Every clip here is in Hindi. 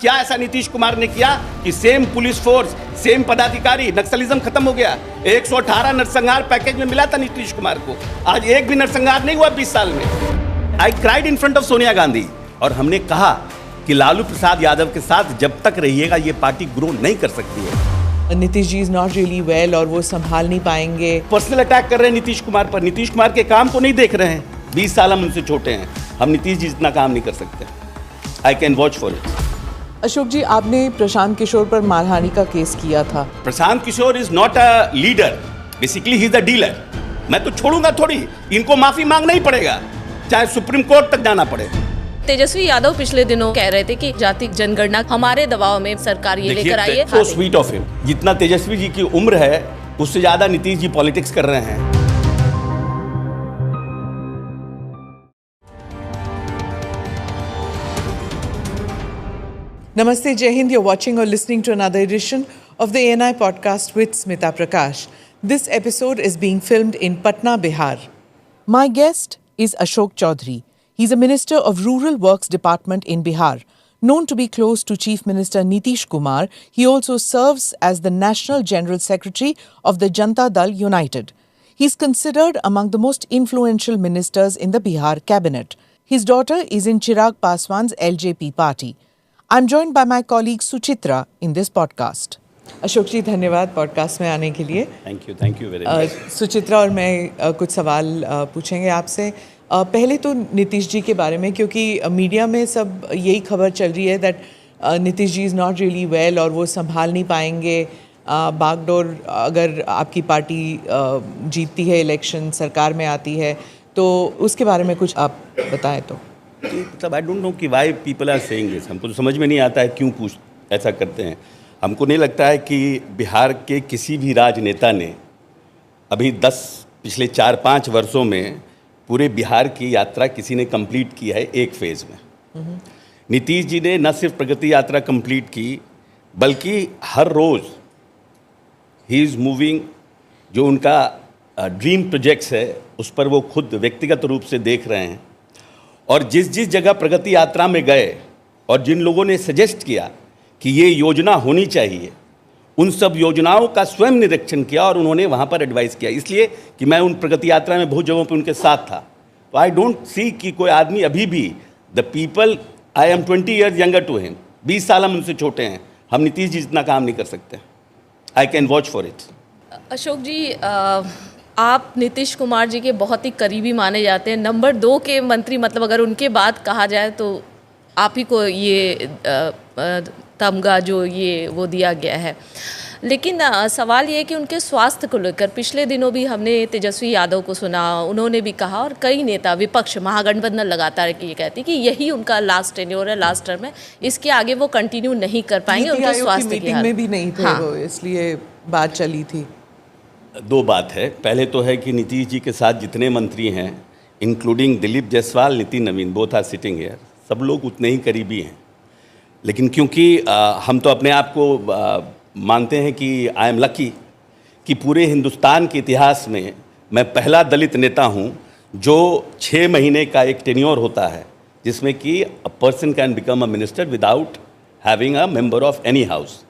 क्या ऐसा नीतीश कुमार ने किया कि सेम पुलिस फोर्स, सेम पदाधिकारी, नक्सलिज्म खत्म हो गया। 118 नरसंहार पैकेज में मिला था नीतीश कुमार को, आज एक भी नरसंहार नहीं हुआ 20 साल में। आई cried in front of Sonia Gandhi और हमने कहा कि लालू प्रसाद यादव के साथ जब तक रहिएगा ये पार्टी ग्रो नहीं कर सकती है। Nitish ji is not really well और वो संभाल नहीं पाएंगे। पर्सनल अटैक कर रहे हैं नीतीश कुमार पर। नीतीश कुमार के काम को नहीं देख रहे हैं। 20 साल हम उनसे छोटे हैं, हम नीतीश जी जितना काम नहीं कर सकते। I can watch for it. Ashok ji, आपने प्रशांत किशोर पर मारहानि का केस किया था। Prashant Kishor is not a leader, basically he is a dealer. मैं तो छोड़ूंगा थोड़ी, इनको माफी मांगना ही पड़ेगा, चाहे सुप्रीम कोर्ट तक जाना पड़े। तेजस्वी यादव पिछले दिनों कह रहे थे कि जाति जनगणना हमारे दबाव में सरकार ये लेकर आई है। So sweet of him. जितना तेजस्वी जी की उम्र है उससे ज्यादा नीतीश जी पॉलिटिक्स कर रहे हैं। Namaste, Jai Hind. You're watching or listening to another edition of the ANI podcast with Smita Prakash. This episode is being filmed in Patna, Bihar. My guest is Ashok Chaudhary. He's a minister of Rural Works Department in Bihar. Known to be close to Chief Minister Nitish Kumar, he also serves as the National General Secretary of the Janata Dal United. He's considered among the most influential ministers in the Bihar cabinet. His daughter is in Chirag Paswan's LJP party. I'm joined by my colleague Suchitra in this podcast. Ashok जी, धन्यवाद पॉडकास्ट में आने के लिए। Thank you very much. Suchitra और मैं कुछ सवाल पूछेंगे आपसे। पहले तो नीतीश जी के बारे में, क्योंकि मीडिया में सब यही खबर चल रही है that Nitish ji is not really well और वो संभाल नहीं पाएंगे। बागडोर अगर आपकी पार्टी जीतती है इलेक्शन, सरकार में आती है, तो उसके बारे में कुछ आप बताएं तो। मतलब आई डोंट नो कि why people are saying this. हमको तो समझ में नहीं आता है क्यों ऐसा करते हैं। हमको नहीं लगता है कि बिहार के किसी भी राजनेता ने अभी पिछले 4-5 वर्षों में पूरे बिहार की यात्रा किसी ने कंप्लीट की है एक फेज़ में। नीतीश जी ने न सिर्फ प्रगति यात्रा कंप्लीट की, बल्कि हर रोज़ ही इज़ मूविंग। जो उनका ड्रीम प्रोजेक्ट्स है उस पर वो खुद व्यक्तिगत रूप से देख रहे हैं। और जिस जिस जगह प्रगति यात्रा में गए और जिन लोगों ने सजेस्ट किया कि ये योजना होनी चाहिए, उन सब योजनाओं का स्वयं निरीक्षण किया और उन्होंने वहाँ पर एडवाइस किया। इसलिए कि मैं उन प्रगति यात्रा में बहुत जगहों पर उनके साथ था। तो आई डोंट सी कि कोई आदमी अभी भी the people, I am 20 years younger to him, 20 साल हम उनसे छोटे हैं, हम नीतीश जी जितना काम नहीं कर सकते। I can watch for it. Ashok ji, आप नीतीश कुमार जी के बहुत ही करीबी माने जाते हैं। नंबर 2 के मंत्री, मतलब अगर उनके बात कहा जाए तो आप ही को ये तमगा जो ये वो दिया गया है। लेकिन सवाल ये है कि उनके स्वास्थ्य को लेकर पिछले दिनों भी हमने तेजस्वी यादव को सुना, उन्होंने भी कहा, और कई नेता विपक्ष महागठबंधन लगातार ये कहती कि यही उनका लास्ट टेन्योर है, लास्ट टर्म है, इसके आगे वो कंटिन्यू नहीं कर पाएंगे। उनके स्वास्थ्य की मीटिंग में भी नहीं थे वो, इसलिए बात चली थी। 2 बात है। पहले तो है कि नीतीश जी के साथ जितने मंत्री हैं, इंक्लूडिंग दिलीप जायसवाल, नितिन नवीन, बोथ आर सिटिंग हियर, सब लोग उतने ही करीबी हैं। लेकिन क्योंकि हम तो अपने आप को मानते हैं कि आई एम लकी कि पूरे हिंदुस्तान के इतिहास में मैं पहला दलित नेता हूं जो 6 महीने का एक टेन्योर होता है, जिसमें कि a person can become a minister without having a member of any house.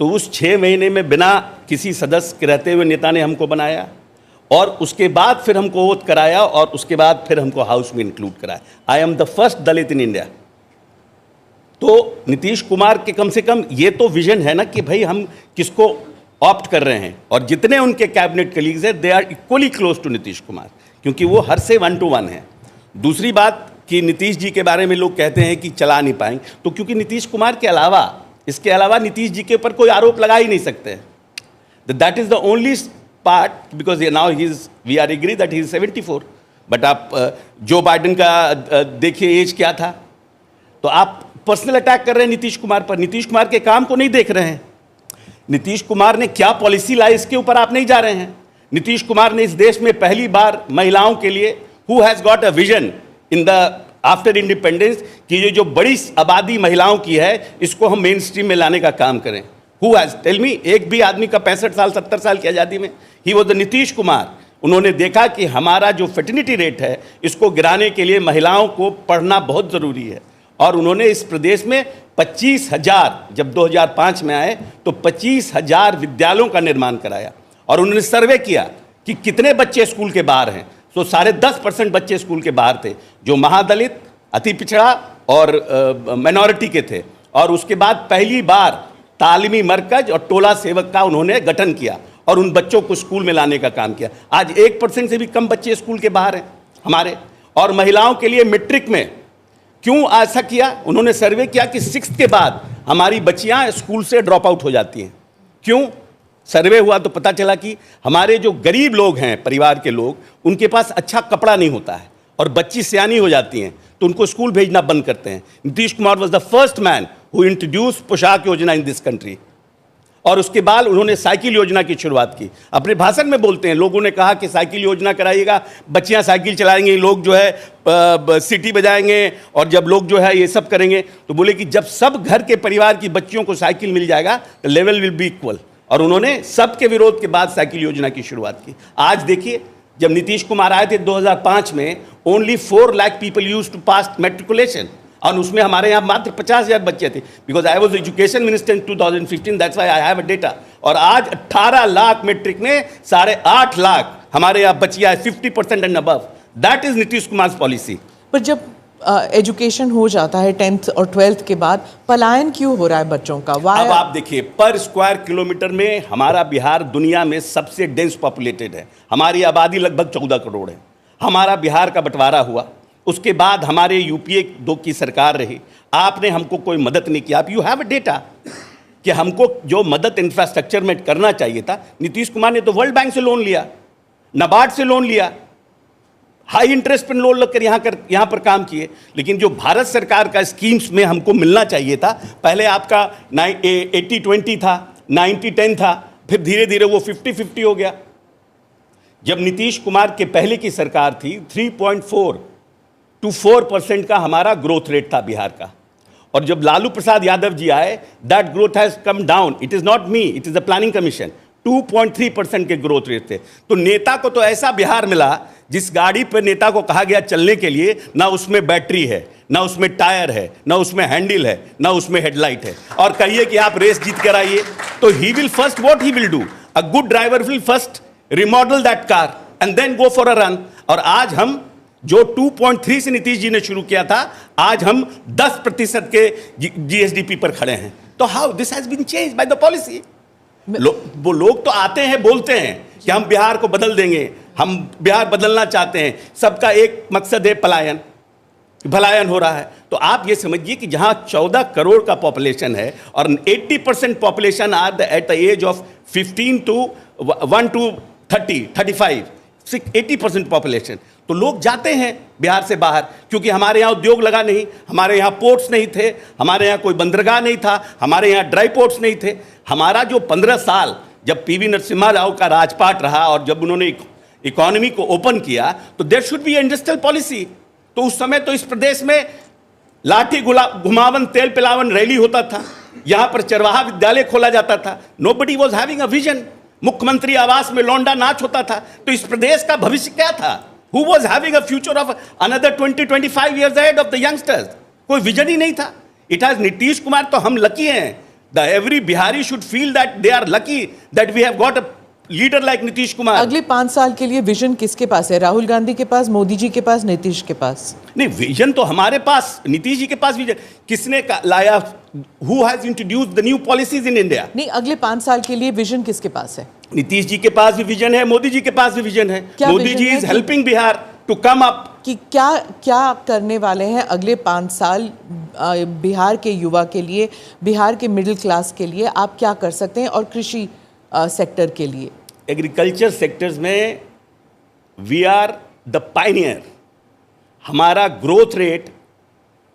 तो उस 6 महीने में बिना किसी सदस्य के रहते हुए नेता ने हमको बनाया और उसके बाद फिर हमको ओथ कराया और उसके बाद फिर हमको हाउस में इंक्लूड कराया। I am the first Dalit in India. तो नीतीश कुमार के कम से कम ये तो विजन है ना कि भाई हम किसको ऑप्ट कर रहे हैं, और जितने उनके कैबिनेट कलीग्स हैं they are equally close to Nitish Kumar, क्योंकि वो हर से 1 to 1 है। दूसरी बात कि नीतीश जी के बारे में लोग कहते हैं कि चला नहीं पाएंगे, तो क्योंकि नीतीश कुमार के अलावा, इसके अलावा नीतीश जी के ऊपर कोई आरोप लगा ही नहीं सकते। That is the only part, because now we are agree that he is 74। But आप जो बाइडेन का देखिए एज क्या था। तो आप पर्सनल अटैक कर रहे हैं नीतीश कुमार पर। नीतीश कुमार के काम को नहीं देख रहे हैं। नीतीश कुमार ने क्या पॉलिसी लाई इसके ऊपर आप नहीं जा रहे हैं। नीतीश कुमार ने इस देश में पहली बार महिलाओं के लिए, who has got a vision in the after independence, कि ये जो बड़ी आबादी महिलाओं की है इसको हम मेन स्ट्रीम में लाने का काम करें। हु हैज़, टेल मी, एक भी आदमी का 65 साल 70 साल की आज़ादी में, he was the Nitish Kumar. उन्होंने देखा कि हमारा जो फर्टिलिटी रेट है इसको गिराने के लिए महिलाओं को पढ़ना बहुत ज़रूरी है, और उन्होंने इस प्रदेश में 25,000, जब 2005 में आए तो 25,000 विद्यालयों का निर्माण कराया। और उन्होंने सर्वे किया कि कितने बच्चे स्कूल के बाहर हैं, तो 10.5% बच्चे स्कूल के बाहर थे, जो महादलित, अति पिछड़ा और माइनॉरिटी के थे। और उसके बाद पहली बार तालीमी मरकज और टोला सेवक का उन्होंने गठन किया और उन बच्चों को स्कूल में लाने का काम किया। आज 1% से भी कम बच्चे स्कूल के बाहर हैं हमारे। और महिलाओं के लिए मैट्रिक में क्यों ऐसा किया, उन्होंने सर्वे किया कि 6th के बाद हमारी बच्चियां स्कूल से ड्रॉप आउट हो जाती हैं। क्यों? सर्वे हुआ तो पता चला कि हमारे जो गरीब लोग हैं, परिवार के लोग, उनके पास अच्छा कपड़ा नहीं होता है और बच्ची सियानी हो जाती हैं तो उनको स्कूल भेजना बंद करते हैं। Nitish Kumar was the first man who introduce पोशाक योजना इन दिस कंट्री। और उसके बाद उन्होंने साइकिल योजना की शुरुआत की। अपने भाषण में बोलते हैं, लोगों ने कहा कि साइकिल योजना कराइएगा, बच्चियां साइकिल चलाएंगे, लोग जो है सिटी बजाएंगे और जब लोग जो है ये सब करेंगे, तो बोले कि जब सब घर के परिवार की बच्चियों को साइकिल मिल जाएगा तो लेवल विल बी इक्वल। और उन्होंने सबके विरोध के बाद साइकिल योजना की शुरुआत की। आज देखिए, जब नीतीश कुमार आए थे 2005 में, only 4 lakh people used to pass matriculation, और उसमें हमारे यहाँ मात्र 50,000 बच्चे थे। Because I was education minister in 2015, that's why I have a data. और आज 18 लाख मैट्रिक में 8.5 लाख हमारे यहाँ बच्चियाँ, 50% and above. That is Nitish Kumar policy. पर जब एजुकेशन हो जाता है 10th और 12th के बाद, पलायन क्यों हो रहा है बच्चों का? अब आप देखिए, पर स्क्वायर किलोमीटर में हमारा बिहार दुनिया में सबसे डेंस पॉपुलेटेड है। हमारी आबादी लगभग 14 करोड़ है। हमारा बिहार का बंटवारा हुआ, उसके बाद हमारे यूपीए 2 की सरकार रही, आपने हमको कोई मदद नहीं किया। आप यू हैव अ डेटा कि हमको जो मदद इंफ्रास्ट्रक्चर में करना चाहिए था, नीतीश कुमार ने तो वर्ल्ड बैंक से लोन लिया, नाबार्ड से लोन लिया, हाई इंटरेस्ट पर लोन लगकर यहाँ पर काम किए। लेकिन जो भारत सरकार का स्कीम्स में हमको मिलना चाहिए था, पहले आपका 80-20 था, 90-10 था, फिर धीरे धीरे वो 50-50 हो गया। जब नीतीश कुमार के पहले की सरकार थी, 3.4 to 4% का हमारा ग्रोथ रेट था बिहार का। और जब लालू प्रसाद यादव जी आए, that growth has come down. It is not me, it is the planning commission. 2.3% के ग्रोथ रेट थे। तो नेता को तो ऐसा बिहार मिला, जिस गाड़ी पर नेता को कहा गया चलने के लिए, ना उसमें बैटरी है, ना उसमें टायर है, ना उसमें हैंडल है, ना उसमें हेडलाइट है, और कहिए कि आप रेस जीत कर आइए। तो he will first what he will do, a good driver will first remodel that car and then go for a run. और आज हम जो 2.3 से नीतीश जी ने शुरू किया था, आज हम 10% के जीएसडीपी पर खड़े हैं। तो how this has been changed by the policy. वो लोग तो आते हैं, बोलते हैं कि हम बिहार को बदल देंगे, हम बिहार बदलना चाहते हैं, सबका एक मकसद है पलायन, भलायन हो रहा है। तो आप ये समझिए कि जहां 14 करोड़ का पॉपुलेशन है और 80% population are at the age of 15 to 1 to 30, 35, 80% population, तो लोग जाते हैं बिहार से बाहर, क्योंकि हमारे यहाँ उद्योग लगा नहीं, हमारे यहाँ पोर्ट्स नहीं थे, हमारे यहाँ कोई बंदरगाह नहीं था, हमारे यहाँ ड्राई पोर्ट्स नहीं थे। हमारा जो 15 साल जब पीवी नरसिम्हा राव का राजपाट रहा और जब उन्होंने इकोनॉमी को ओपन किया, तो there should be industrial policy. तो उस समय तो इस प्रदेश में लाठी घुमावन तेल पिलावन रैली होता था, यहाँ पर चरवाहा विद्यालय खोला जाता था। Nobody was having a vision. मुख्यमंत्री आवास में लौंडा नाच होता था। तो इस प्रदेश का भविष्य क्या था? Who was having a future of another 20-25 years ahead of the youngsters? कोई विजन ही नहीं था। It has नीतीश कुमार, तो हम लकी हैं। The every Bihari should feel that they are lucky that we have got a leader like Nitish Kumar. अगले 5 साल के लिए विजन किसके पास है? राहुल गांधी के पास, मोदी जी के पास, नीतीश के पास? नहीं, विजन तो हमारे पास, नीतीश जी के पास विजन किसने लाया? Who has introduced the new policies in India? नहीं, अगले 5 साल के लिए विजन किसके पास है? नीतीश जी के पास भी विजन है, मोदी जी के पास भी विजन है। Modi ji is helping Bihar to come up. कि क्या करने वाले हैं अगले 5 साल बिहार के युवा के लिए, बिहार के मिडिल क्लास के लिए? आप क्या कर सकते हैं? और कृषि सेक्टर के लिए, एग्रीकल्चर सेक्टर्स में वी आर द पायनियर। हमारा ग्रोथ रेट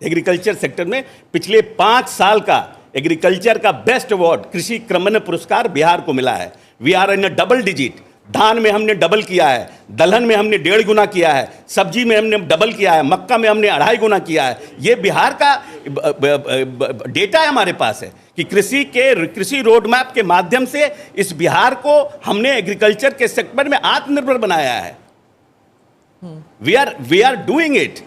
एग्रीकल्चर सेक्टर में पिछले 5 साल का एग्रीकल्चर का बेस्ट अवार्ड, कृषि क्रमण्य पुरस्कार बिहार को मिला है। We are in a double digit. धान में हमने डबल किया है, दलहन में हमने 1.5 गुना किया है, सब्जी में हमने डबल किया है, मक्का में हमने 2.5 गुना किया है। ये बिहार का डेटा है, हमारे पास है कि कृषि रोड मैप के माध्यम से इस बिहार को हमने एग्रीकल्चर के सेक्टर में आत्मनिर्भर बनाया है। We are doing it.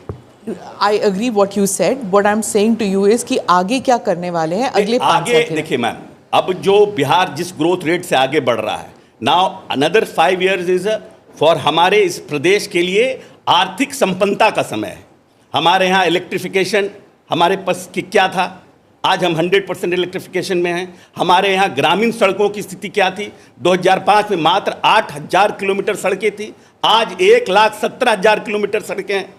I agree what you said. What I'm saying to you is कि आगे क्या करने वाले हैं अगले 5 आगे देखिए मैम, अब जो बिहार जिस ग्रोथ रेट से आगे बढ़ रहा है, now another 5 years is for हमारे इस प्रदेश के लिए आर्थिक संपन्नता का समय है। हमारे यहाँ इलेक्ट्रिफिकेशन हमारे पास क्या था, आज हम 100% इलेक्ट्रिफिकेशन में हैं। हमारे यहाँ ग्रामीण सड़कों की स्थिति क्या थी, 2005 में मात्र 8,000 किलोमीटर सड़कें थी, आज 1,17,000 किलोमीटर सड़कें हैं।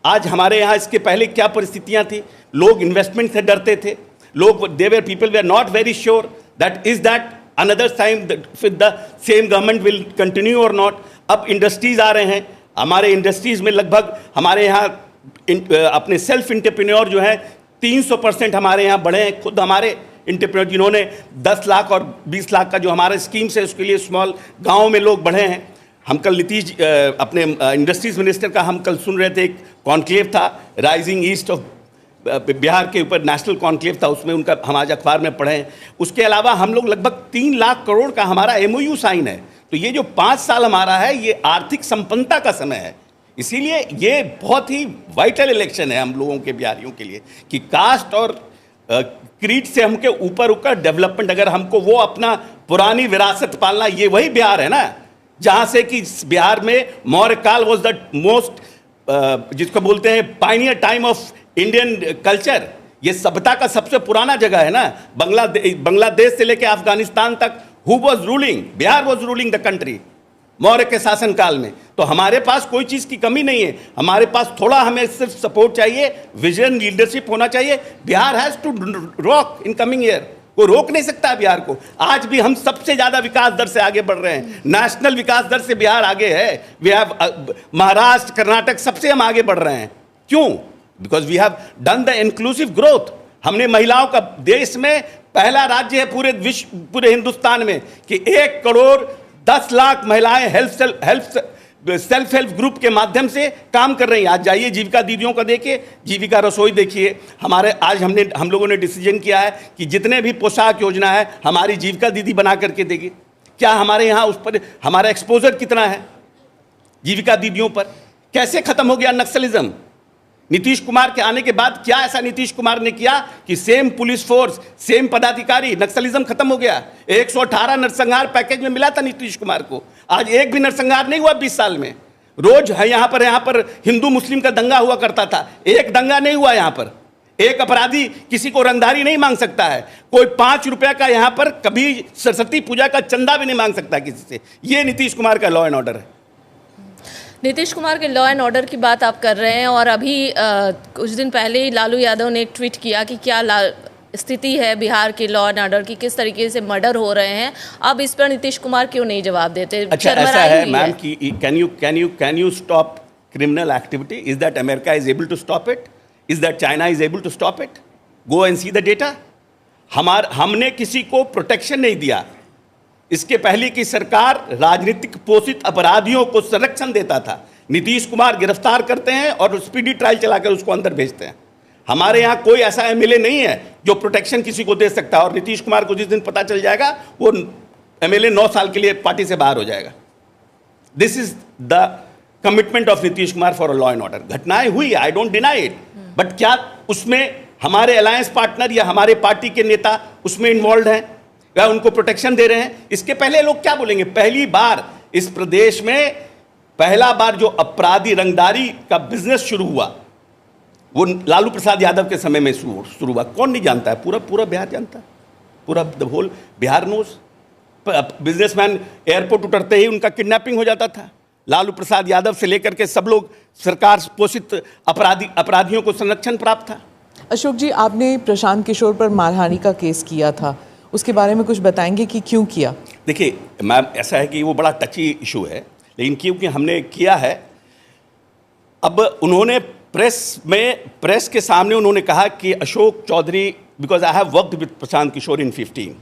आज हमारे यहाँ इसके पहले क्या परिस्थितियाँ थी, लोग इन्वेस्टमेंट से डरते थे, लोग पीपल वे are not very sure that another time the same government will continue और नॉट। अब इंडस्ट्रीज आ रहे हैं, हमारे इंडस्ट्रीज में लगभग हमारे यहाँ अपने सेल्फ एंटरप्रेन्योर जो है 300% हमारे यहाँ बढ़े हैं। खुद हमारे एंटरप्रेन्योर जिन्होंने 10 लाख और 20 लाख का जो हमारा स्कीम्स है उसके लिए स्मॉल गाँव में लोग बढ़े हैं। हम कल नीतीश अपने इंडस्ट्रीज मिनिस्टर का हम कल सुन रहे थे, एक कॉन्क्लेव था राइजिंग ईस्ट ऑफ बिहार के ऊपर, नेशनल कॉन्क्लेव था, उसमें उनका हम आज अखबार में पढ़े हैं। उसके अलावा हम लोग लगभग 3 लाख करोड़ का हमारा MOU साइन है। तो ये जो 5 साल हमारा है ये आर्थिक संपन्नता का समय है। इसीलिए ये बहुत ही वाइटल इलेक्शन है हम लोगों के बिहारियों के लिए कि कास्ट और क्रीड से हमके ऊपर डेवलपमेंट, अगर हमको वो अपना पुरानी विरासत पालना, ये वही बिहार है ना जहाँ से कि बिहार में मौर्य काल वॉज द मोस्ट जिसको बोलते हैं Pioneer time of Indian culture. ये सभ्यता का सबसे पुराना जगह है ना। बांग्लादेश से लेकर अफगानिस्तान तक who was ruling, Bihar was ruling the country Maurya के शासन काल में। तो हमारे पास कोई चीज़ की कमी नहीं है, हमारे पास थोड़ा हमें सिर्फ सपोर्ट चाहिए, विजन लीडरशिप होना चाहिए। Bihar has to rock in coming year, कोई रोक नहीं सकता है बिहार को। आज भी हम सबसे ज़्यादा विकास दर से आगे बढ़ रहे हैं, नेशनल विकास दर से बिहार आगे है। वी हैव महाराष्ट्र, कर्नाटक, सबसे हम आगे बढ़ रहे हैं। क्यों? Because we have done the inclusive growth. हमने महिलाओं का देश में पहला राज्य है पूरे विश्व, पूरे हिंदुस्तान में कि 1 करोड़ 10 लाख महिलाएं सेल्फ हेल्प ग्रुप के माध्यम से काम कर रही हैं। आज जाइए जीविका दीदियों का देखिए, जीविका रसोई देखिए। हमारे आज हम लोगों ने डिसीजन किया है कि जितने भी पोशाक योजना है हमारी जीविका दीदी बना करके देगी। क्या हमारे यहाँ उस पर हमारा एक्सपोजर कितना है जीविका दीदियों पर? कैसे खत्म हो गया नक्सलिज्म? नीतीश कुमार के आने के बाद क्या ऐसा नीतीश कुमार ने किया कि सेम पुलिस फोर्स, सेम पदाधिकारी, नक्सलिज्म खत्म हो गया। 118 नरसंहार पैकेज में मिला था नीतीश कुमार को, आज एक भी नरसंहार नहीं हुआ 20 साल में। रोज है यहाँ पर हिंदू मुस्लिम का दंगा हुआ करता था, एक दंगा नहीं हुआ यहाँ पर। एक अपराधी किसी को रंगदारी नहीं मांग सकता है, कोई 5 रुपया का यहाँ पर कभी सरस्वती पूजा का चंदा भी नहीं मांग सकता किसी से। ये नीतीश कुमार का लॉ एंड ऑर्डर है। नीतीश कुमार के लॉ एंड ऑर्डर की बात आप कर रहे हैं और अभी कुछ दिन पहले ही लालू यादव ने एक ट्वीट किया कि क्या स्थिति है बिहार के लॉ एंड ऑर्डर की, किस तरीके से मर्डर हो रहे हैं। अब इस पर नीतीश कुमार क्यों नहीं जवाब देते? अच्छा, ऐसा है मैम कि can you stop criminal activity? Is that America is able to stop it? Is that China is able to stop it? Go and see the data. हमने किसी को प्रोटेक्शन नहीं दिया। इसके पहले की सरकार राजनीतिक पोषित अपराधियों को संरक्षण देता था। नीतीश कुमार गिरफ्तार करते हैं और स्पीडी ट्रायल चलाकर उसको अंदर भेजते हैं। हमारे यहाँ कोई ऐसा MLA नहीं है जो प्रोटेक्शन किसी को दे सकता है। और नीतीश कुमार को जिस दिन पता चल जाएगा वो MLA 9 साल के लिए पार्टी से बाहर हो जाएगा। This is the commitment of Nitish Kumar for a law and order. घटनाएं हुई, I don't deny it, but क्या उसमें हमारे अलायंस पार्टनर या हमारे पार्टी के नेता उसमें इन्वॉल्व हैं या उनको प्रोटेक्शन दे रहे हैं? इसके पहले लोग क्या बोलेंगे? पहली बार इस प्रदेश में पहला बार जो अपराधी रंगदारी का बिजनेस शुरू हुआ वो लालू प्रसाद यादव के समय में शुरू हुआ। कौन नहीं जानता है? पूरा बिहार जानता है, पूरा the whole Bihar knows. Businessman airport उतरते ही उनका किडनैपिंग हो जाता था। लालू प्रसाद यादव से लेकर के सब लोग सरकार पोषित अपराधियों को संरक्षण प्राप्त था। अशोक जी, आपने प्रशांत किशोर पर मारहानि का केस किया था, उसके बारे में कुछ बताएंगे कि क्यों किया? देखिए मैम, ऐसा है कि वो बड़ा टची इशू है, लेकिन क्योंकि हमने किया है, अब उन्होंने प्रेस के सामने उन्होंने कहा कि Ashok Chaudhary, because I have worked with Prashant Kishor in 15।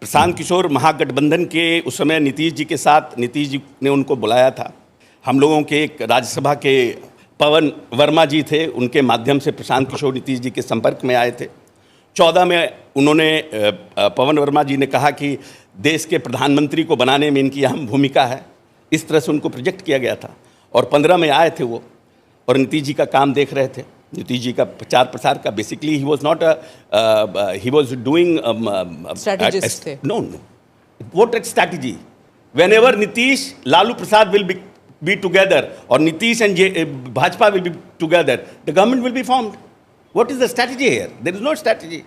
Prashant Kishor Mahagathbandhan के उस समय नीतीश जी के साथ, नीतीश जी ने उनको बुलाया था। हम लोगों के एक राज्यसभा के पवन वर्मा जी थे, उनके माध्यम से प्रशांत किशोर नीतीश जी के संपर्क में आए थे। 14 में उन्होंने पवन वर्मा जी ने कहा कि देश के प्रधानमंत्री को बनाने में इनकी अहम भूमिका है, इस तरह से उनको प्रोजेक्ट किया गया था। और 15 में आए थे वो, और नीतीश जी का काम देख रहे थे। नीतीश जी का प्रचार प्रसार का basically he was not he was doing Strategist थे। Know what strategy, whenever Nitish Lalu Prasad will be together or Nitish and Bhajpa will be together, the government will be formed. What is the strategy here? There is no strategy.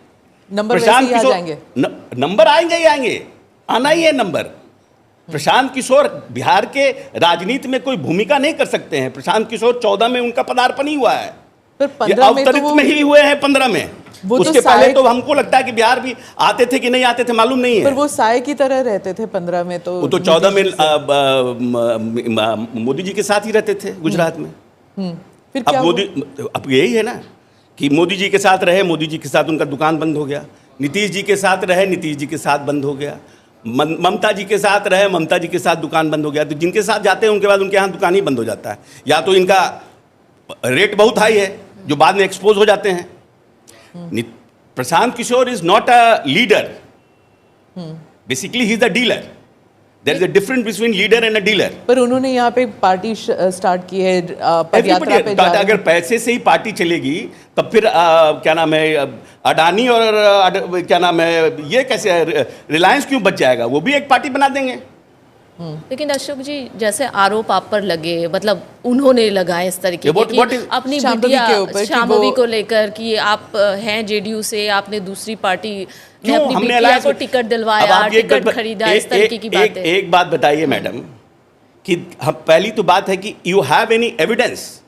Number वैसे ही आ जाएंगे। नंबर आएंगे ही आएंगे, आना ही है नंबर। प्रशांत किशोर बिहार के राजनीति में कोई भूमिका नहीं कर सकते हैं। प्रशांत किशोर 14 में उनका पदार्पण ही हुआ है, पर ये 15 में तो अवतरित में ही हुए हैं 15 में। वो तो उसके पहले साय- तो हमको लगता है कि बिहार भी आते थे कि नहीं आते थे मालूम नहीं पर है। वो साय की तरह रहते थे 15 में तो। वो तो 14 में नीतीश जी से। मोदी जी के साथ ही रहते थे गुजरात में। फिर अब क्या मोदी, अब यही है ना कि मोदी जी के साथ रहे, मोदी जी के साथ उनका दुकान बंद हो गया। नीतीश जी के साथ रहे, नीतीश जी के साथ बंद हो गया। ममता जी के साथ रहे, ममता जी के साथ दुकान बंद हो गया। तो जिनके साथ जाते हैं उनके बाद उनके यहाँ दुकान ही बंद हो जाता है, या तो इनका रेट बहुत हाई है जो बाद में एक्सपोज हो जाते हैं। Prashant Kishor is not a leader, basically he is a dealer. There is a difference between leader and a dealer. पर उन्होंने यहाँ पे पार्टी स्टार्ट की है, पदयात्रा पे जा रहे हैं। अगर पैसे से ही पार्टी चलेगी तब फिर क्या नाम है, अडानी और क्या नाम है, ये कैसे, रिलायंस क्यों बच जाएगा? वो भी एक पार्टी बना देंगे। लेकिन अशोक जी, जैसे आरोप आप पर लगे, मतलब उन्होंने लगाए इस तरीके what के is- अपनी शांभवी मीडिया के ऊपर कि शांभवी वो- को लेकर कि आप हैं जेडीयू से, आपने दूसरी पार्टी में क्यों अपनी हमने बिटिया alliance को में- टिकट अब दिलवाया, आप ये टिकट खरीदा, इस तरीके की बातें। एक बात बताइए मैडम, कि हम पहली तो बात है कि you have any evidence?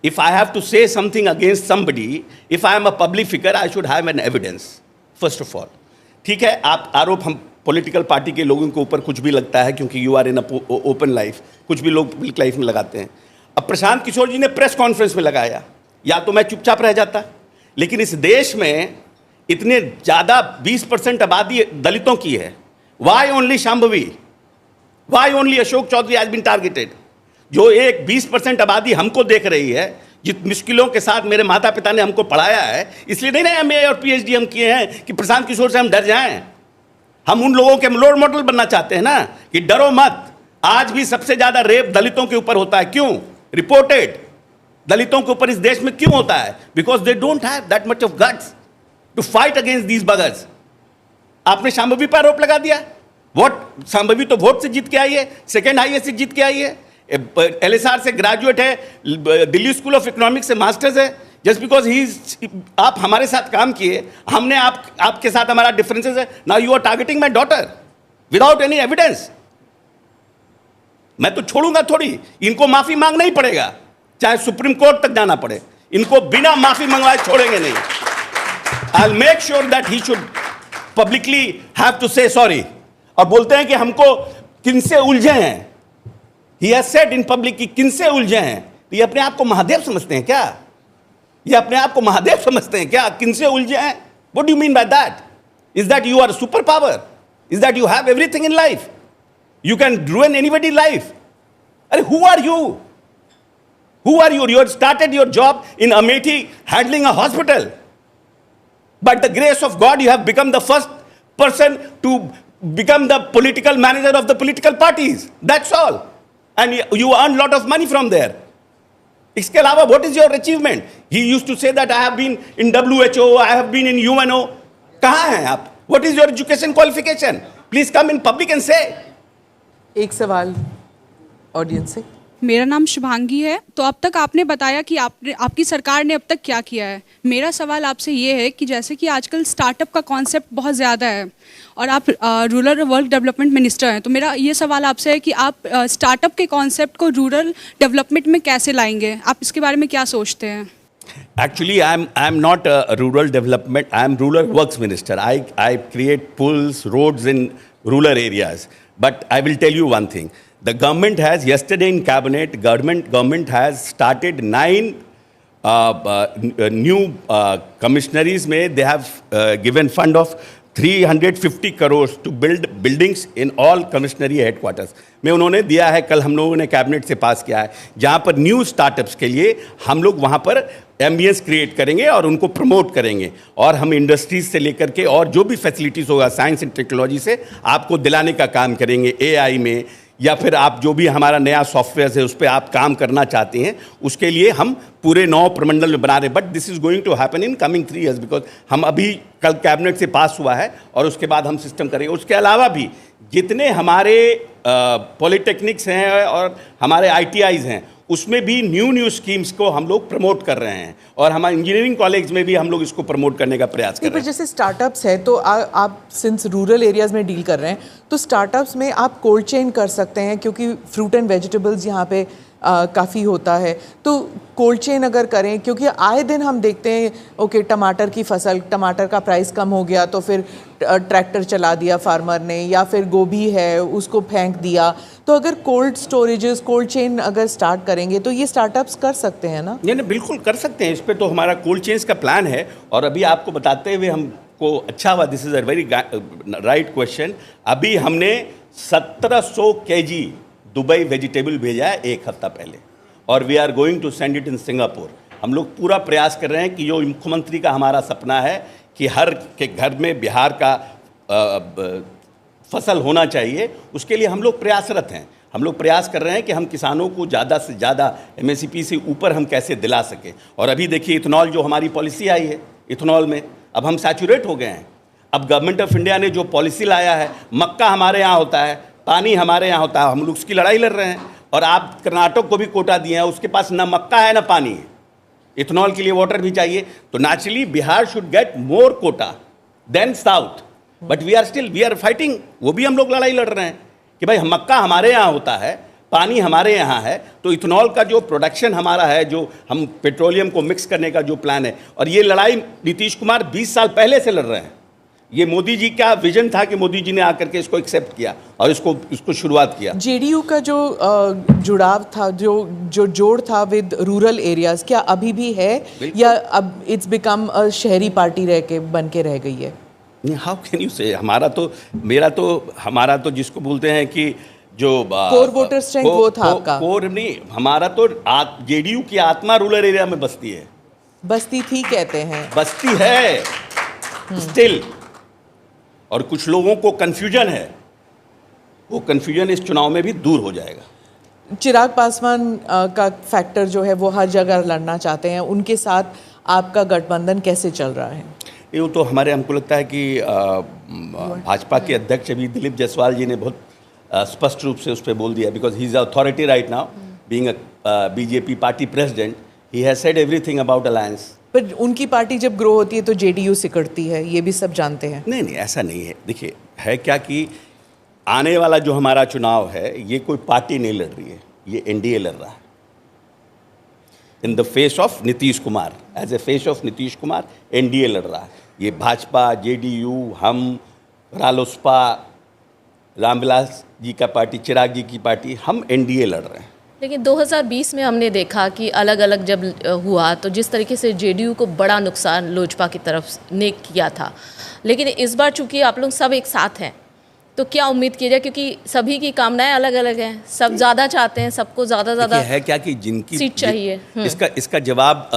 If I have to say something against somebody, if I am a public figure, I should have an evidence first of all. ठीक है, आप आरोप हम पॉलिटिकल पार्टी के लोगों के ऊपर कुछ भी लगता है क्योंकि you are in open life, कुछ भी लोग पब्लिक लाइफ में लगाते हैं। अब प्रशांत किशोर जी ने प्रेस कॉन्फ्रेंस में लगाया, या तो मैं चुपचाप रह जाता, लेकिन इस देश में इतने ज़्यादा 20% आबादी दलितों की है। Why only Shambhavi, why only Ashok Chaudhary has been targeted? जो एक 20% आबादी हमको देख रही है, जित मुश्किलों के साथ मेरे माता पिता ने हमको पढ़ाया है, इसलिए नहीं ना MA और PhD हम किए हैं कि प्रशांत किशोर से हम डर जाएं। हम उन लोगों के रोल मॉडल बनना चाहते हैं ना, कि डरो मत। आज भी सबसे ज्यादा रेप दलितों के ऊपर होता है, क्यों? रिपोर्टेड दलितों के ऊपर इस देश में क्यों होता है? Because they don't have that much of guts to fight against these buggers. आपने शांभवी पर आरोप लगा दिया। वोट, शांभवी तो वोट से जीत के आई है, सेकेंड हाईएस्ट से जीत के आई है, LSR से ग्रेजुएट है, दिल्ली स्कूल ऑफ इकोनॉमिक्स से मास्टर्स है। जस्ट बिकॉज ही, आप हमारे साथ काम किए, हमने आपके साथ हमारा डिफरेंसेस है, now you are targeting my daughter without any evidence. मैं तो छोड़ूंगा थोड़ी, इनको माफी मांगना ही पड़ेगा, चाहे सुप्रीम कोर्ट तक जाना पड़े। इनको बिना माफी मंगवाए छोड़ेंगे नहीं। I will make sure that he should publicly have to say sorry. और बोलते हैं कि हमको किनसे उलझे हैं, he has said in public कि किनसे उलझे हैं। तो ये अपने आप को महादेव समझते हैं क्या? ये अपने आप को महादेव समझते हैं क्या? किनसे उलझे हैं? What do you mean by that? Is that you are super power? Is that you have everything in life? You can ruin anybody's life? अरे who are you? Who are you? You had started your job in Amethi handling a hospital. By the grace of God, you have become the first person to become the political manager of the political parties. That's all. And you earn lot of money from there. इसके अलावा what is your achievement? He used to say that I have been in WHO, I have been in UNO. कहाँ हैं आप? What is your education qualification? Please come in public and say. एक सवाल ऑडियंस से। मेरा नाम शुभांगी है। तो अब तक आपने बताया कि आपकी सरकार ने अब तक क्या किया है। मेरा सवाल आपसे ये है कि जैसे कि आजकल स्टार्टअप का कॉन्सेप्ट बहुत ज़्यादा है और आप रूरल वर्क डेवलपमेंट मिनिस्टर हैं, तो मेरा ये सवाल आपसे है कि आप स्टार्टअप के कॉन्सेप्ट को रूरल डेवलपमेंट में कैसे लाएंगे? आप इसके बारे में क्या सोचते हैं? Actually, I'm not a rural development. I'm rural works minister. I create pools, roads in rural areas. But I will tell you one thing. The government has, yesterday in cabinet, government has started 9 new commissionaries. They have given fund of 350 crores to build buildings in all commissionary headquarters. में उन्होंने दिया है, कल हम लोगों ने कैबिनेट से पास किया है, जहाँ पर न्यू स्टार्टअप्स के लिए हम लोग वहाँ पर एम्बियंस क्रिएट करेंगे और उनको प्रमोट करेंगे। और हम इंडस्ट्रीज से लेकर के और जो भी फैसिलिटीज़ होगा साइंस एंड टेक्नोलॉजी से आपको दिलाने का काम करेंगे। AI में या फिर आप जो भी हमारा नया सॉफ्टवेयर है उस पर आप काम करना चाहते हैं, उसके लिए हम पूरे 9 प्रमंडल में बना रहे हैं. But this is going to happen in coming 3 years, because हम अभी कल कैबिनेट से पास हुआ है और उसके बाद हम सिस्टम करेंगे. उसके अलावा भी जितने हमारे पॉलिटेक्निक्स हैं और हमारे ITIs हैं, उसमें भी न्यू स्कीम्स को हम लोग प्रमोट कर रहे हैं और हमारे इंजीनियरिंग कॉलेज में भी हम लोग इसको प्रमोट करने का प्रयास कर रहे हैं. जैसे स्टार्टअप्स है तो आप सिंस रूरल एरियाज में डील कर रहे हैं, तो स्टार्टअप्स में आप कोल्ड चेन कर सकते हैं, क्योंकि फ्रूट एंड वेजिटेबल्स यहाँ पे काफ़ी होता है. तो कोल्ड चेन अगर करें, क्योंकि आए दिन हम देखते हैं ओके टमाटर की फसल, टमाटर का प्राइस कम हो गया तो फिर ट्रैक्टर चला दिया फार्मर ने, या फिर गोभी है उसको फेंक दिया. तो अगर कोल्ड स्टोरेजेस, कोल्ड चेन अगर स्टार्ट करेंगे तो ये स्टार्टअप्स कर सकते हैं ना? नहीं, बिल्कुल कर सकते हैं. इस पे तो हमारा कोल्ड चेन्स का प्लान है. और अभी आपको बताते हुए हमको अच्छा हुआ, this is a very right question. अभी हमने 1700 kg दुबई वेजिटेबल भेजा है 1 हफ्ता पहले, और we are going to send it in Singapore. हम लोग पूरा प्रयास कर रहे हैं कि जो मुख्यमंत्री का हमारा सपना है कि हर के घर में बिहार का फसल होना चाहिए, उसके लिए हम लोग प्रयासरत हैं. हम लोग प्रयास कर रहे हैं कि हम किसानों को ज़्यादा से ज़्यादा MSP से ऊपर हम कैसे दिला सकें. और अभी देखिए इथेनॉल जो हमारी पॉलिसी आई है, इथेनॉल में अब हम सैचुरेट हो गए हैं. अब गवर्नमेंट ऑफ इंडिया ने जो पॉलिसी लाया है, मक्का हमारे यहाँ होता है, पानी हमारे यहाँ होता है, हम लोग उसकी लड़ाई लड़ रहे हैं. और आप कर्नाटक को भी कोटा दिए हैं, उसके पास ना मक्का है ना पानी है, इथेनॉल के लिए वाटर भी चाहिए. तो naturally Bihar should get more quota than south. But we are fighting. वो भी हम लोग लड़ाई लड़ रहे हैं कि भाई मक्का हमारे यहाँ होता है, पानी हमारे यहाँ है, तो इथेनॉल का जो प्रोडक्शन हमारा है, जो हम पेट्रोलियम को मिक्स करने का जो प्लान है, और ये लड़ाई नीतीश कुमार 20 साल पहले से लड़ रहे हैं. ये मोदी जी का विजन था कि मोदी जी ने आकर के इसको एक्सेप्ट किया और इसको शुरुआत किया. JDU का जो जुड़ाव था, जो जोड़ था विद रूरल एरियाज, क्या अभी भी है या अब इट्स बिकम अ शहरी पार्टी बन के रह गई है? हाउ कैन यू से? हमारा तो जिसको बोलते हैं कि जो कोर वोटर स्ट्रेंथ वो था आपका. कोर नहीं, हमारा तो JDU की आत्मा रूरल एरिया में बसती है. बस्ती थी कहते हैं, बसती है स्टिल. और कुछ लोगों को कंफ्यूजन है, वो कंफ्यूजन इस चुनाव में भी दूर हो जाएगा. चिराग पासवान का फैक्टर जो है वो हर जगह लड़ना चाहते हैं, उनके साथ आपका गठबंधन कैसे चल रहा है? ये तो हमको लगता है कि भाजपा के अध्यक्ष अभी दिलीप जायसवाल जी ने बहुत स्पष्ट रूप से उस पर बोल दिया, because he is authority right now, being a BJP party president. He has said everything about alliance. पर उनकी पार्टी जब ग्रो होती है तो JDU सिकड़ती है, ये भी सब जानते हैं. नहीं, ऐसा नहीं है. देखिए, है क्या कि आने वाला जो हमारा चुनाव है, ये कोई पार्टी नहीं लड़ रही है, ये NDA लड़ रहा है. In the face of Nitish Kumar, as a face of Nitish Kumar NDA लड़ रहा है. ये भाजपा, JDU, हम, रालोसपा, रामविलास जी का पार्टी, चिराग जी की पार्टी, हम NDA लड़ रहे हैं. लेकिन 2020 में हमने देखा कि अलग अलग जब हुआ तो जिस तरीके से JDU को बड़ा नुकसान लोजपा की तरफ ने किया था. लेकिन इस बार चूंकि आप लोग सब एक साथ हैं, तो क्या उम्मीद की जाए, क्योंकि सभी की कामनाएं अलग अलग हैं, सब ज़्यादा चाहते हैं, सबको ज़्यादा है क्या कि जिनकी सीट चाहिए. इसका जवाब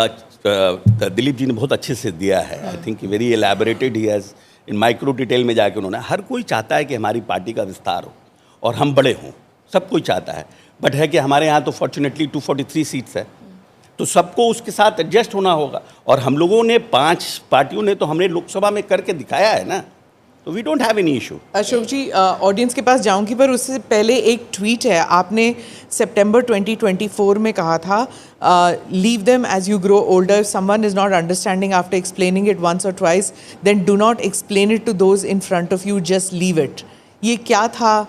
दिलीप जी ने बहुत अच्छे से दिया है. I think very elaborated he has in micro detail में जाके उन्होंने. हर कोई चाहता है कि हमारी पार्टी का विस्तार हो और हम बड़े हों, सब कोई चाहता है. बट है कि हमारे यहाँ तो फॉर्चुनेटली 243 सीट्स है, तो सबको उसके साथ एडजस्ट होना होगा. और हम लोगों ने 5 पार्टियों ने तो हमने लोकसभा में करके दिखाया है ना, तो we don't have any issue. Ashok ji, audience के पास जाऊंगी, पर उससे पहले एक ट्वीट है. आपने सितंबर 2024 में कहा था, leave them as you grow older, someone is not understanding after explaining it once और twice, then do not explain it to those in front of you, just leave it. ये क्या था?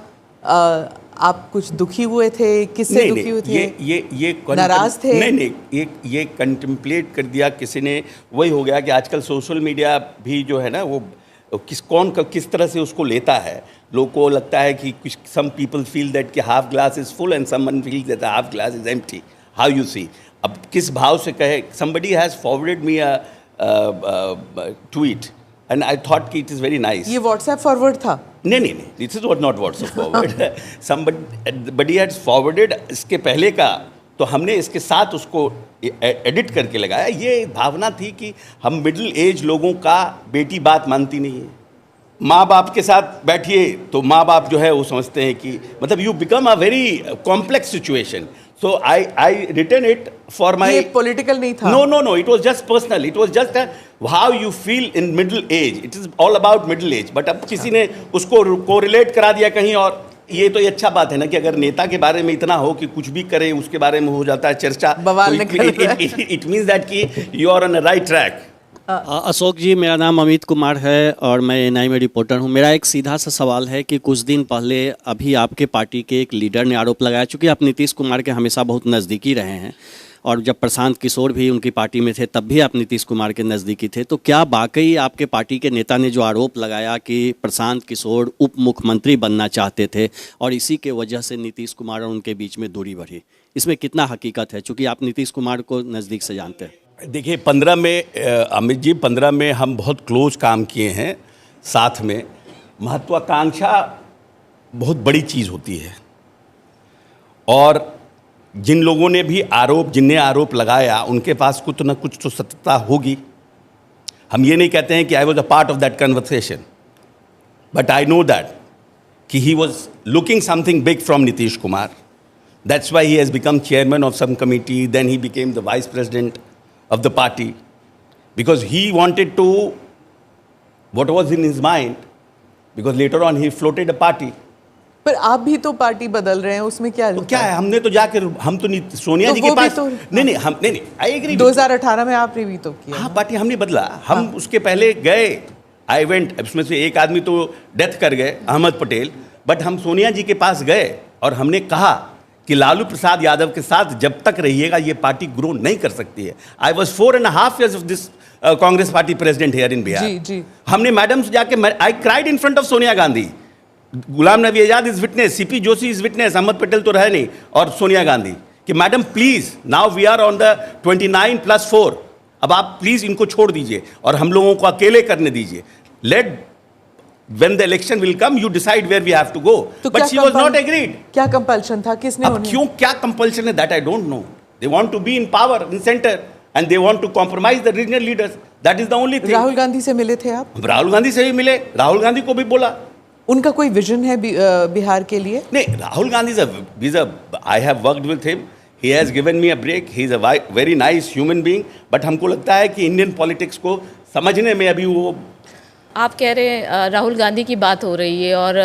आप कुछ दुखी हुए थे? किससे दुखी हुए थे? ये नाराज थे? नहीं, ये कंटेम्पलेट कर दिया किसी ने. वही हो गया कि आजकल सोशल मीडिया भी जो है ना, वो किस तरह से उसको लेता है. लोगों को लगता है कि कुछ सम पीपल फील दैट कि half glass is full and someone feel that half glass is empty. How you see? अब किस भाव से कहे. Somebody has forwarded me a tweet and I thought कि इट इज़ वेरी नाइस. ये व्हाट्सएप फॉरवर्ड था? नहीं, this is not WhatsApp forward. Somebody has forwarded इसके पहले का, तो हमने इसके साथ उसको एडिट करके लगाया. ये भावना थी कि हम मिडिल एज लोगों का बेटी बात मानती नहीं है. माँ बाप के साथ बैठिए तो माँ बाप जो है वो समझते हैं कि मतलब you become a very complex situation. So I return it for my. ये पॉलिटिकल नहीं था. No, it was just personal. It was just how you feel in middle age. It is all about middle age. But अब किसी ने उसको कोरिलेट करा दिया कहीं और. ये तो ये अच्छा बात है ना कि अगर नेता के बारे में इतना हो कि कुछ भी करे उसके बारे में हो जाता है चर्चा. बवाल निकल रहा है. It means that कि you are on a right track. Ashok जी, मेरा नाम अमित कुमार है और मैं एएनआई में रिपोर्टर हूं. मेरा एक सीधा सा सवाल है कि कुछ दिन पहले अभी आपके पार्टी के एक लीडर ने आरोप लगाया, चूँकि आप नीतीश कुमार के हमेशा बहुत नज़दीकी रहे हैं और जब प्रशांत किशोर भी उनकी पार्टी में थे तब भी आप नीतीश कुमार के नज़दीकी थे, तो क्या वाकई आपके पार्टी के नेता ने जो आरोप लगाया कि प्रशांत किशोर उप मुख्यमंत्री बनना चाहते थे और इसी के वजह से नीतीश कुमार और उनके बीच में दूरी बढ़ी, इसमें कितना हकीकत है, चूँकि आप नीतीश कुमार को नज़दीक से जानते हैं? देखिए 15 में अमित जी 15 में हम बहुत क्लोज काम किए हैं साथ में. महत्वाकांक्षा बहुत बड़ी चीज़ होती है और जिन लोगों ने भी जिनने आरोप लगाया उनके पास कुछ ना कुछ तो सत्यता होगी. हम ये नहीं कहते हैं कि I was a part of that conversation, but I know that कि he was looking something big from Nitish Kumar. That's why he has become chairman of some committee, then he became the vice president of the party, because he wanted to, what was in his mind, because later on he floated a party. पर आप भी तो पार्टी बदल रहे हैं, उसमें क्या तो क्या है, हमने तो जाकर हम तो सोनिया जी के पास तो, नहीं आई एग्री. 2018 में आपने भी तो किया. हाँ, पार्टी हमने बदला. हम उसके पहले गए, आई वेंट, उसमें से एक आदमी तो डेथ कर गए, अहमद पटेल, बट हम सोनिया जी के पास गए और हमने कहा कि लालू प्रसाद यादव के साथ जब तक रहिएगा ये पार्टी ग्रो नहीं कर सकती है. I was 4.5 years of this Congress party president here in Bihar. जी. हमने मैडम से जाके I cried in front of Sonia Gandhi. Ghulam Nabi Azad is witness, CP Joshi is witness, Ahmed Patel तो रहे नहीं, और सोनिया गांधी कि madam please, now we are on the 29+4, अब आप प्लीज इनको छोड़ दीजिए और हम लोगों को अकेले करने दीजिए. Let when the election will come you decide where we have to go. तो but she was not agreed. क्या कंपल्शन था, किसने? अब क्यों क्या कंपल्शन है, that I don't know. They want to be in power in center and they want to compromise the regional leaders. That is the only thing. Rahul Gandhi से मिले थे आप? राहुल गांधी से भी मिले, राहुल गांधी को भी बोला. उनका कोई विजन है बिहार के लिए? नहीं, Rahul Gandhi I have worked with him. He has given me a break. He is a very nice human being. But हमको लगता है कि इंडियन पॉलिटिक्स को समझने में अभी वो. आप कह रहे हैं राहुल गांधी की बात हो रही है और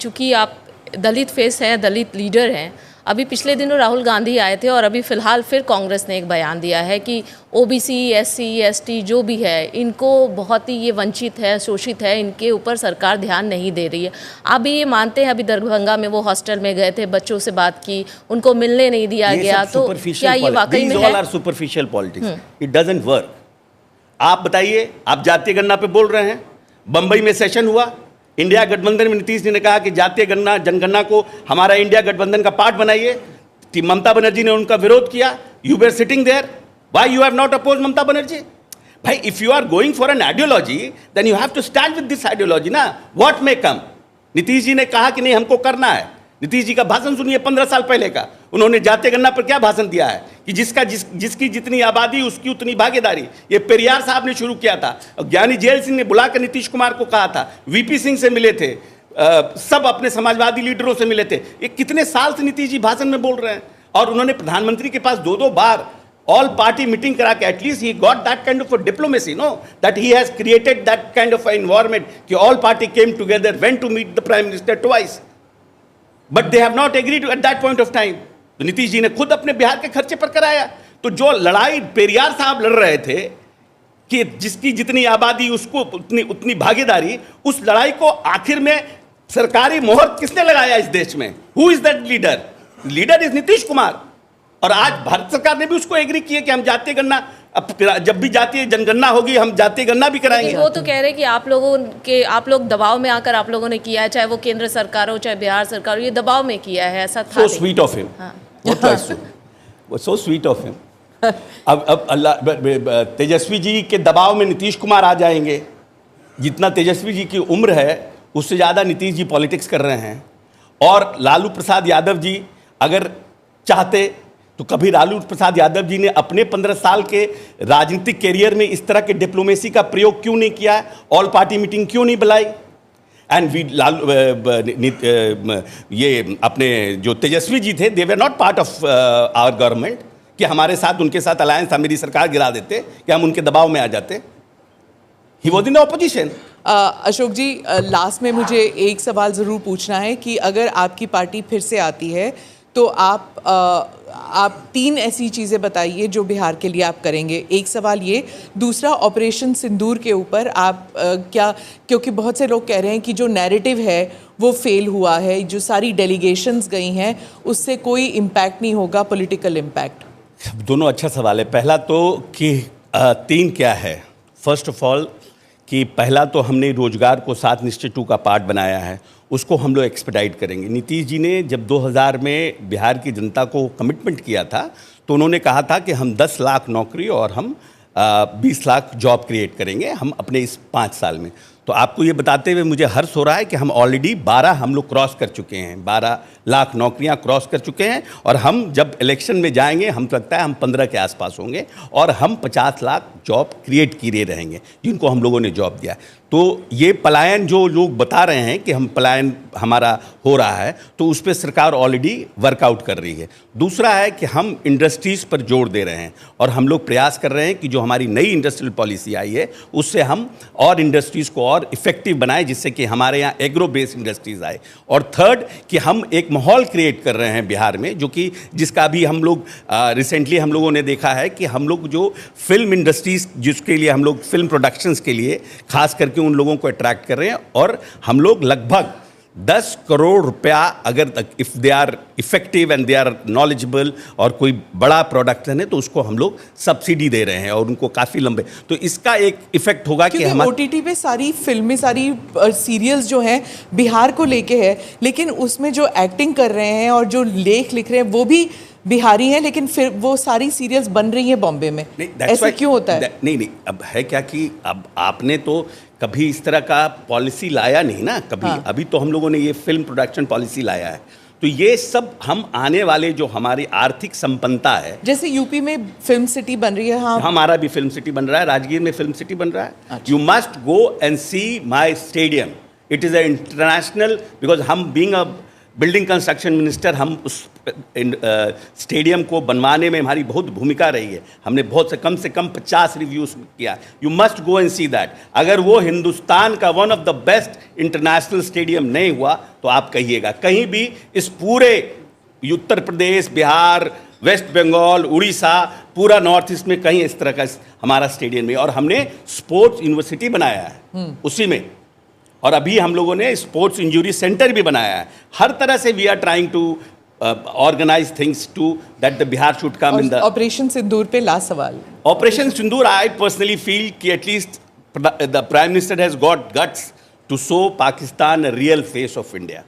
चूंकि आप दलित फेस हैं, दलित लीडर हैं, अभी पिछले दिनों राहुल गांधी आए थे और अभी फ़िलहाल फिर कांग्रेस ने एक बयान दिया है कि ओबीसी, एससी, एसटी जो भी है इनको बहुत ही ये वंचित है, शोषित है, इनके ऊपर सरकार ध्यान नहीं दे रही है. आप भी ये मानते हैं? अभी दरभंगा में वो हॉस्टल में गए थे, बच्चों से बात की, उनको मिलने नहीं दिया गया, तो क्या ये वाकई में है? Superficial politics, it doesn't work. आप बताइए, आप जातीय गणना पे बोल रहे हैं. बंबई में सेशन हुआ, इंडिया गठबंधन में नीतीश जी ने कहा कि जातीय जनगणना को हमारा इंडिया गठबंधन का पार्ट बनाइए. ममता बनर्जी ने उनका विरोध किया. You were sitting there, why you have not oppose Mamata Banerjee? भाई, if you are going for an ideology then you have to stand with this ideology ना, what may come. Nitish ji ने कहा कि नहीं हमको करना है. नीतीश जी का भाषण सुनिए 15 साल पहले का. उन्होंने जातीय गणना पर क्या भाषण दिया है कि जिसकी जितनी आबादी उसकी उतनी भागीदारी. ये पेरियार साहब ने शुरू किया था. ज्ञानी जेल सिंह ने बुलाकर नीतीश कुमार को कहा था. वीपी सिंह से मिले थे, सब अपने समाजवादी लीडरों से मिले थे. ये कितने साल से नीतीश जी भाषण में बोल रहे हैं और उन्होंने प्रधानमंत्री के पास 2-2 बार ऑल पार्टी मीटिंग करा के at least he got that kind of diplomacy, no, that he has created that kind of environment कि all party came together, went to meet the prime minister twice. But they have not agreed at that point of time. तो नीतीश जी ने खुद अपने बिहार के खर्चे पर कराया. तो जो लड़ाई पेरियार साहब लड़ रहे थे कि जिसकी जितनी आबादी उसको उतनी भागीदारी, उस लड़ाई को आखिर में सरकारी मोहर किसने लगाया इस देश में? Who is that leader? Leader is Nitish Kumar. और आज भारत सरकार ने भी उसको एग्री किया कि हम जातीय गणना, जब भी जातीय जनगणना होगी हम जातीय गणना भी कराएंगे. वो तो कह रहे हैं कि आप लोग दबाव में आकर आप लोगों ने किया है, चाहे वो केंद्र सरकार हो चाहे बिहार सरकार हो, ये दबाव में किया है, ऐसा था. So sweet of him. So sweet of him. अब अल्लाह, तेजस्वी जी के दबाव में नीतीश कुमार आ जाएंगे. जितना तेजस्वी जी की उम्र है उससे ज़्यादा नीतीश जी पॉलिटिक्स कर रहे हैं. और लालू प्रसाद यादव जी अगर चाहते तो कभी लालू प्रसाद यादव जी ने अपने 15 साल के राजनीतिक कैरियर में इस तरह के डिप्लोमेसी का प्रयोग क्यों नहीं किया? ऑल पार्टी मीटिंग क्यों नहीं बुलाई? एंड वी ये अपने जो तेजस्वी जी थे, they were not part of our government, कि हमारे साथ उनके साथ अलायंस था, मेरी सरकार गिरा देते, कि हम उनके दबाव में आ जाते. He was in the opposition. Ashok ji, last में मुझे एक सवाल ज़रूर पूछना है कि अगर आपकी पार्टी फिर से आती है तो आप 3 ऐसी चीज़ें बताइए जो बिहार के लिए आप करेंगे. एक सवाल ये. दूसरा, ऑपरेशन सिंदूर के ऊपर आप क्या, क्योंकि बहुत से लोग कह रहे हैं कि जो नैरेटिव है वो फेल हुआ है, जो सारी डेलीगेशंस गई हैं उससे कोई इम्पैक्ट नहीं होगा, पॉलिटिकल इम्पैक्ट. दोनों अच्छा सवाल है. पहला तो कि 3 क्या है. फर्स्ट ऑफ ऑल कि पहला तो हमने रोजगार को 7/2 का पार्ट बनाया है, उसको हम लोग एक्सपेडाइट करेंगे. नीतीश जी ने जब 2000 में बिहार की जनता को कमिटमेंट किया था तो उन्होंने कहा था कि हम 10 लाख नौकरी और हम 20 लाख जॉब क्रिएट करेंगे हम अपने इस 5 साल में. तो आपको ये बताते हुए मुझे हर्ष हो रहा है कि हम ऑलरेडी 12 हम लोग क्रॉस कर चुके हैं, 12 लाख नौकरियां क्रॉस कर चुके हैं. और हम जब इलेक्शन में जाएंगे हम लगता है हम 15 के आसपास होंगे और हम 50 लाख जॉब क्रिएट किए रहेंगे जिनको हम लोगों ने जॉब दिया. तो ये पलायन जो लोग बता रहे हैं कि हम पलायन हमारा हो रहा है, तो उस पर सरकार ऑलरेडी वर्कआउट कर रही है. दूसरा है कि हम इंडस्ट्रीज़ पर जोर दे रहे हैं और हम लोग प्रयास कर रहे हैं कि जो हमारी नई इंडस्ट्रियल पॉलिसी आई है उससे हम और इंडस्ट्रीज़ को और इफेक्टिव बनाएं, जिससे कि हमारे यहाँ एग्रो बेस्ड इंडस्ट्रीज़ आए. और थर्ड कि हम एक माहौल क्रिएट कर रहे हैं बिहार में, जो कि जिसका भी हम लोग रिसेंटली हम लोगों ने देखा है कि हम लोग जो फिल्म इंडस्ट्रीज़ जिसके लिए हम लोग फिल्म प्रोडक्शंस के लिए खास करके उन लोगों को अट्रैक्ट कर रहे हैं. और हम लोग लगभग 10 करोड़ रुपया, अगर if they are effective and they are knowledgeable और कोई बड़ा प्रोडक्शन है तो उसको हम लोग सब्सिडी दे रहे हैं और उनको काफ़ी लंबे. तो इसका एक इफेक्ट होगा कि हमारे OTT पे सारी फिल्में, सारी सीरियल्स जो हैं बिहार को लेके है, लेकिन उसमें जो एक्टिंग कर रहे हैं और जो लेख लिख रहे हैं वो भी बिहारी हैं, लेकिन फिर वो सारी सीरियल्स बन रही हैं बॉम्बे में. ऐसा क्यों होता है? नहीं, अब है क्या कि अब आपने तो कभी इस तरह का पॉलिसी लाया नहीं ना कभी. हाँ. अभी तो हम लोगों ने ये फिल्म प्रोडक्शन पॉलिसी लाया है. तो ये सब हम आने वाले जो हमारी आर्थिक संपन्नता है, जैसे यूपी में फिल्म सिटी बन रही है. हाँ, हमारा भी फिल्म सिटी बन रहा है, राजगीर में फिल्म सिटी बन रहा है. You must go and see my stadium. It is a international, because हम being a building construction minister, हम उस स्टेडियम को बनवाने में हमारी बहुत भूमिका रही है. हमने बहुत से कम 50 रिव्यूज़ किया. You must go and see that. अगर वो हिंदुस्तान का one of the best international stadium नहीं हुआ तो आप कहिएगा. कहीं भी इस पूरे उत्तर प्रदेश, बिहार, वेस्ट बंगाल, उड़ीसा, पूरा नॉर्थ ईस्ट में कहीं इस तरह का हमारा स्टेडियम नहीं. और हमने स्पोर्ट्स यूनिवर्सिटी बनाया है उसी में, और अभी हम लोगों ने स्पोर्ट्स इंजरी सेंटर भी बनाया है. हर तरह से we are trying to organise things to that the Bihar should come in the. Operation Sindoor पे लास्ट सवाल. Operation Sindoor, I personally feel कि at least the prime minister has got guts to show Pakistan a real face of India.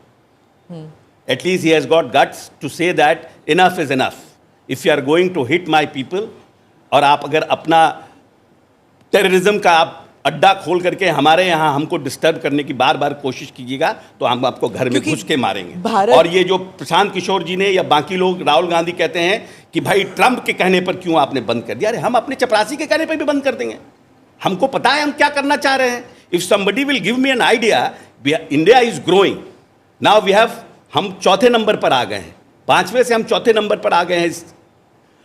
At least he has got guts to say that enough is enough. If you are going to hit my people, और आप अगर अपना टेररिज्म का आप अड्डा खोल करके हमारे यहाँ हमको डिस्टर्ब करने की बार बार कोशिश कीजिएगा तो हम आपको घर में घुस के मारेंगे. और ये जो प्रशांत किशोर जी ने या बाकी लोग, राहुल गांधी कहते हैं कि भाई ट्रंप के कहने पर क्यों आपने बंद कर दिया. अरे हम अपने चपरासी के कहने पर भी बंद कर देंगे. हमको पता है हम क्या करना चाह रहे हैं. If somebody will give me an idea, India is growing now. We have, हम 4थे नंबर पर आ गए हैं, 5वें से हम 4थे नंबर पर आ गए हैं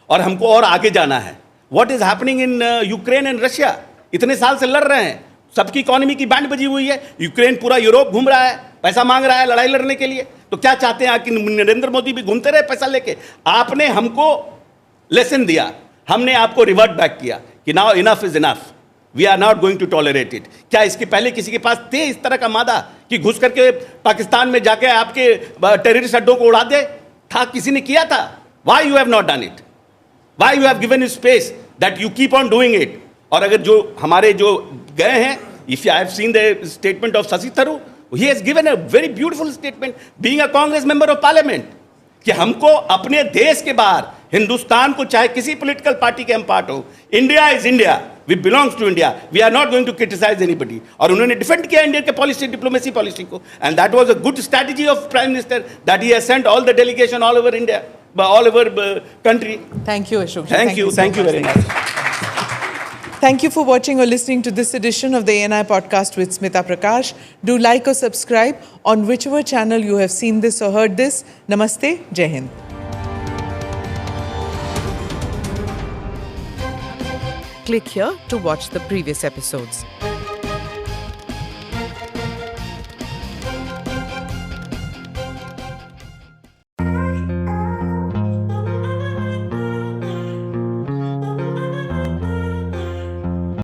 और हमको और आगे जाना है. What is happening in Ukraine and Russia. इतने साल से लड़ रहे हैं, सबकी इकोनॉमी की बैंड बजी हुई है. यूक्रेन पूरा यूरोप घूम रहा है, पैसा मांग रहा है लड़ाई लड़ने के लिए. तो क्या चाहते हैं कि नरेंद्र मोदी भी घूमते रहे पैसा लेके. आपने हमको लेसन दिया, हमने आपको रिवर्ट बैक किया कि now enough is enough, we are not going to tolerate it. क्या इसके पहले किसी के पास थे इस तरह का मादा कि घुस करके पाकिस्तान में जाके आपके टेररिस्ट अड्डों को उड़ा दे था? किसी ने किया था? Why you have not done it? Why you have given space that you keep on doing it? और अगर जो हमारे जो गए हैं, if I have seen the statement of Shashi Tharoor, he has given a very beautiful statement being a Congress member of parliament, कि हमको अपने देश के बाहर, हिंदुस्तान को चाहे किसी पॉलिटिकल पार्टी के हम पार्ट हो, India is India, we belongs to India, we are not going to criticise anybody. और उन्होंने डिफेंड किया इंडिया के पॉलिसी, डिप्लोमेसी पॉलिसी को, and that was a good strategy of prime minister that he has sent all the delegation all over India, all over country. Thank you Ashok. Thank you very much. Thank you for watching or listening to this edition of the ANI podcast with Smita Prakash. Do like or subscribe on whichever channel you have seen this or heard this. Namaste. Jai Hind. Click here to watch the previous episodes.